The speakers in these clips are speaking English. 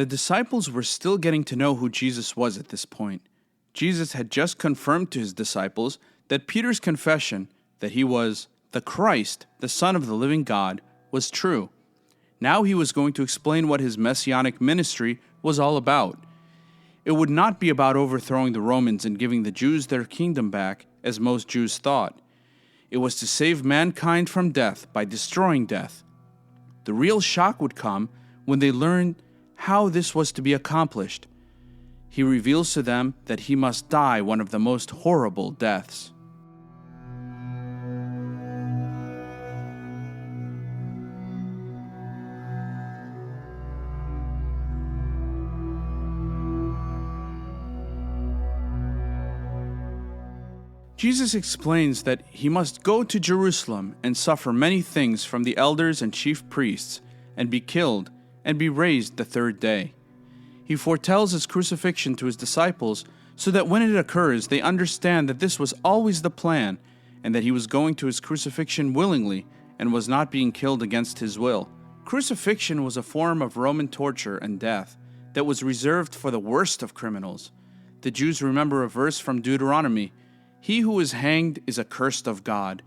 The disciples were still getting to know who Jesus was at this point. Jesus had just confirmed to his disciples that Peter's confession that he was the Christ, the Son of the living God, was true. Now he was going to explain what his messianic ministry was all about. It would not be about overthrowing the Romans and giving the Jews their kingdom back, as most Jews thought. It was to save mankind from death by destroying death. The real shock would come when they learned how this was to be accomplished. He reveals to them that he must die one of the most horrible deaths. Jesus explains that he must go to Jerusalem and suffer many things from the elders and chief priests, and be killed, and be raised the third day. He foretells his crucifixion to his disciples so that when it occurs, they understand that this was always the plan, and that he was going to his crucifixion willingly and was not being killed against his will. Crucifixion was a form of Roman torture and death that was reserved for the worst of criminals. The Jews remember a verse from Deuteronomy, "He who is hanged is accursed of God."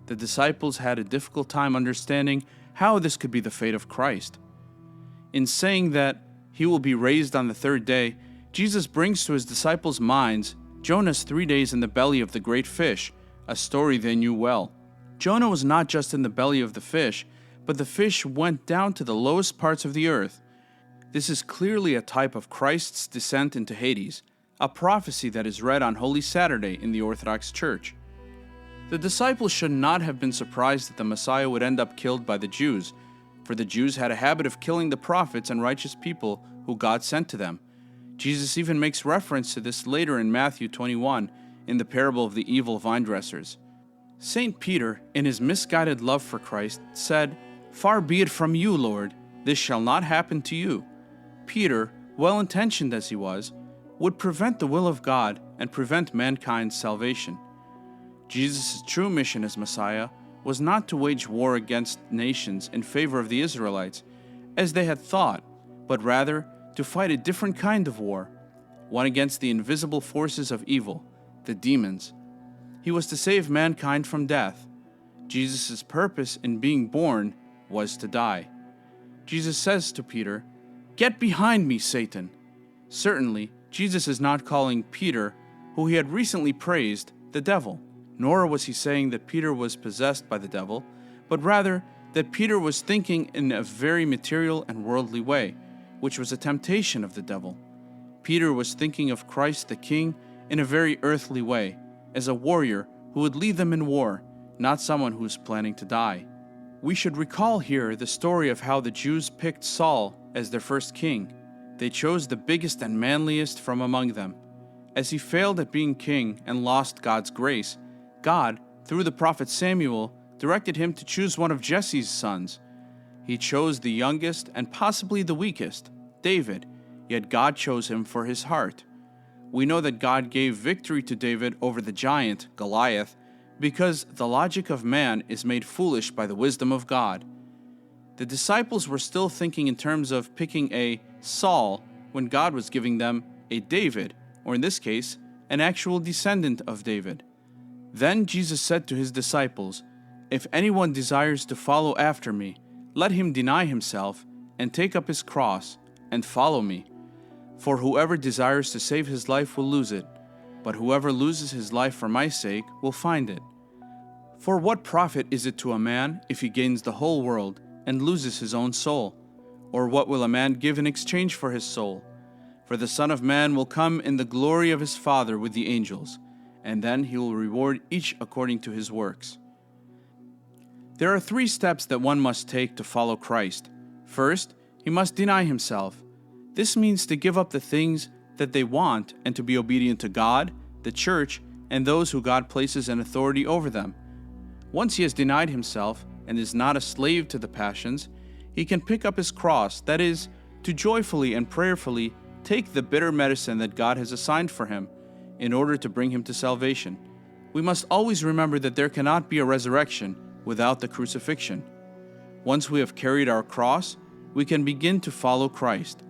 The disciples had a difficult time understanding how this could be the fate of Christ. In saying that he will be raised on the third day, Jesus brings to his disciples' minds Jonah's 3 days in the belly of the great fish, a story they knew well. Jonah was not just in the belly of the fish, but the fish went down to the lowest parts of the earth. This is clearly a type of Christ's descent into Hades, a prophecy that is read on Holy Saturday in the Orthodox Church. The disciples should not have been surprised that the Messiah would end up killed by the Jews, for the Jews had a habit of killing the prophets and righteous people who God sent to them. Jesus even makes reference to this later in Matthew 21 in the parable of the evil vine dressers. St. Peter, in his misguided love for Christ, said, "Far be it from you, Lord, this shall not happen to you." Peter, well-intentioned as he was, would prevent the will of God and prevent mankind's salvation. Jesus' true mission as Messiah was not to wage war against nations in favor of the Israelites, as they had thought, but rather to fight a different kind of war, one against the invisible forces of evil, the demons. He was to save mankind from death. Jesus' purpose in being born was to die. Jesus says to Peter, "Get behind me, Satan." Certainly, Jesus is not calling Peter, who he had recently praised, the devil. Nor was he saying that Peter was possessed by the devil, but rather that Peter was thinking in a very material and worldly way, which was a temptation of the devil. Peter was thinking of Christ the King in a very earthly way, as a warrior who would lead them in war, not someone who was planning to die. We should recall here the story of how the Jews picked Saul as their first king. They chose the biggest and manliest from among them. As he failed at being king and lost God's grace, God, through the prophet Samuel, directed him to choose one of Jesse's sons. He chose the youngest and possibly the weakest, David, yet God chose him for his heart. We know that God gave victory to David over the giant, Goliath, because the logic of man is made foolish by the wisdom of God. The disciples were still thinking in terms of picking a Saul when God was giving them a David, or in this case, an actual descendant of David. Then Jesus said to his disciples, "If anyone desires to follow after me, let him deny himself and take up his cross and follow me. For whoever desires to save his life will lose it, but whoever loses his life for my sake will find it. For what profit is it to a man if he gains the whole world and loses his own soul? Or what will a man give in exchange for his soul? For the Son of Man will come in the glory of his Father with the angels, and then he will reward each according to his works." There are 3 steps that one must take to follow Christ. First, he must deny himself. This means to give up the things that they want and to be obedient to God, the church, and those who God places in authority over them. Once he has denied himself and is not a slave to the passions, he can pick up his cross, that is, to joyfully and prayerfully take the bitter medicine that God has assigned for him in order to bring him to salvation. We must always remember that there cannot be a resurrection without the crucifixion. Once we have carried our cross, we can begin to follow Christ.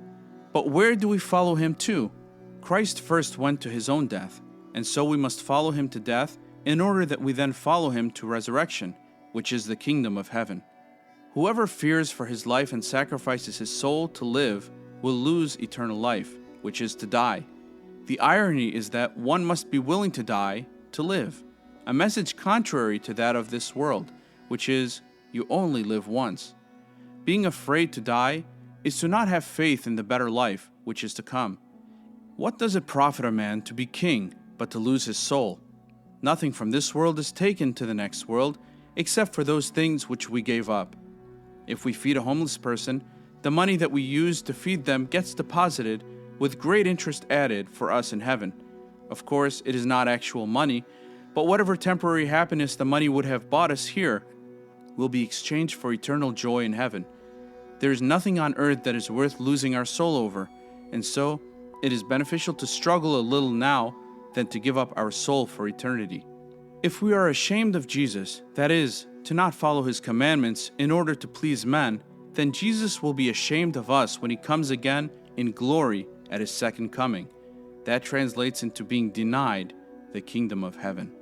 But where do we follow him to? Christ first went to his own death, and so we must follow him to death in order that we then follow him to resurrection, which is the kingdom of heaven. Whoever fears for his life and sacrifices his soul to live will lose eternal life, which is to die. The irony is that one must be willing to die to live, a message contrary to that of this world, which is, you only live once. Being afraid to die is to not have faith in the better life, which is to come. What does it profit a man to be king, but to lose his soul? Nothing from this world is taken to the next world, except for those things which we gave up. If we feed a homeless person, the money that we use to feed them gets deposited with great interest added for us in heaven. Of course, it is not actual money, but whatever temporary happiness the money would have bought us here will be exchanged for eternal joy in heaven. There is nothing on earth that is worth losing our soul over, and so it is beneficial to struggle a little now than to give up our soul for eternity. If we are ashamed of Jesus, that is, to not follow his commandments in order to please men, then Jesus will be ashamed of us when he comes again in glory at his second coming. That translates into being denied the kingdom of heaven.